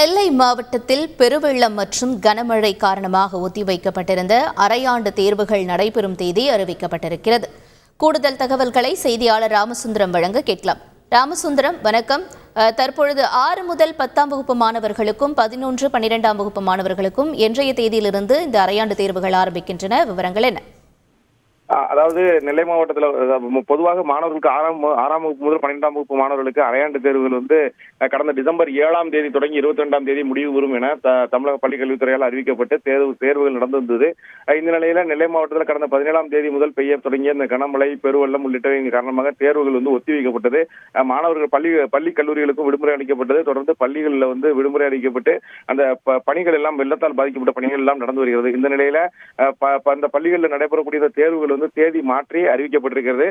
நெல்லை மாவட்டத்தில் பெருவெள்ளம் மற்றும் கனமழை காரணமாக ஒத்திவைக்கப்பட்டிருந்த அரையாண்டு தேர்வுகள் நடைபெறும் தேதி அறிவிக்கப்பட்டிருக்கிறது. கூடுதல் தகவல்களை செய்தியாளர் ராமசுந்தரம் வழங்க கேட்கலாம். ராமசுந்தரம், வணக்கம். தற்பொழுது 6 முதல் 10ஆம் வகுப்பு மாணவர்களுக்கும் 11, 12ஆம் வகுப்பு மாணவர்களுக்கும் இன்றைய தேதியிலிருந்து இந்த அரையாண்டு தேர்வுகள் ஆரம்பிக்கின்றன. விவரங்கள் என்ன? அதாவது நெல்லை மாவட்டத்தில் பொதுவாக மாணவர்களுக்கு ஆறாம் வகுப்பு முதல் 12ஆம் வகுப்பு மாணவர்களுக்கு அரையாண்டு தேர்வுகள் கடந்த டிசம்பர் 7ஆம் தேதி தொடங்கி 22ஆம் தேதி முடிவு பெறும் என தமிழக பள்ளிக் கல்வித்துறையால் அறிவிக்கப்பட்டு தேர்வுகள் நடந்திருந்தது. இந்த நிலையில நெல்லை மாவட்டத்தில் கடந்த 17ஆம் தேதி முதல் பெய்ய தொடங்கிய இந்த கனமழை, பெருவெள்ளம் உள்ளிட்டவை காரணமாக தேர்வுகள் ஒத்திவைக்கப்பட்டது. மாணவர்கள் பள்ளி கல்லூரிகளுக்கும் விடுமுறை அளிக்கப்பட்டது. தொடர்ந்து பள்ளிகளில் விடுமுறை அளிக்கப்பட்டு அந்த பணிகள் எல்லாம் வெள்ளத்தால் பாதிக்கப்பட்ட பணிகள் எல்லாம் நடந்து வருகிறது. இந்த நிலையில அந்த பள்ளிகளில் நடைபெறக்கூடிய தேர்வுகள் தேதி மாற்றி அறிவிக்கப்பட்டிருக்கிறது.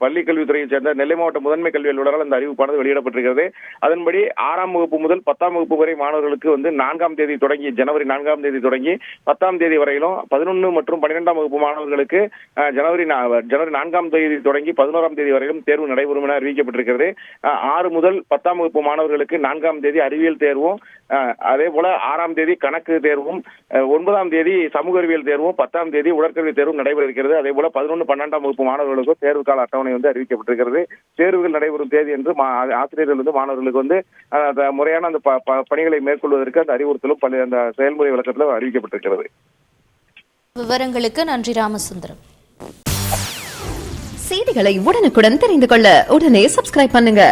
பள்ளிக்கல்வித்துறையை சேர்ந்த நெல்லை மாவட்ட முதன்மை கல்வி அலுவலரால் அந்த அறிவிப்பானது வெளியிடப்பட்டிருக்கிறது. அதன்படி 6ஆம் வகுப்பு முதல் 10ஆம் வகுப்பு வரை மாணவர்களுக்கு 4ஆம் தேதி தொடங்கி ஜனவரி 4ஆம் தேதி தொடங்கி 10ஆம் தேதி வரையிலும், 11 மற்றும் 12ஆம் வகுப்பு மாணவர்களுக்கு ஜனவரி 4ஆம் தேதி தொடங்கி 11ஆம் தேதி வரையிலும் தேர்வு நடைபெறும் என அறிவிக்கப்பட்டிருக்கிறது. 6 முதல் 10ஆம் வகுப்பு மாணவர்களுக்கு 4ஆம் தேதி அறிவியல் தேர்வும், அதே போல 6ஆம் தேதி கணக்கு தேர்வும், 9ஆம் தேதி சமூக அறிவியல் தேர்வும், 10ஆம் தேதி உடற்கல்வி தேர்வும் நடைபெற இருக்கிறது. அதே போல 11, 12ஆம் வகுப்பு மாணவர்களுக்கும் தேர்வு கால அட்டவணை அறிவிக்கப்பட்டிருக்கிறது. தேர்வுகள் நடைபெறும் தேதி என்று ஆசிரியர்கள் மாணவர்களுக்கு முறையான அந்த பணிகளை மேற்கொள்வதற்கு அந்த அறிவுறுத்தலும் அந்த செயல்முறை விளக்கத்தில் அறிவிக்கப்பட்டிருக்கிறது. விவரங்களுக்கு நன்றி ராமசுந்தரம். செய்திகளை உடனுக்குடன் தெரிந்து கொள்ள உடனே சப்ஸ்கிரைப் பண்ணுங்க.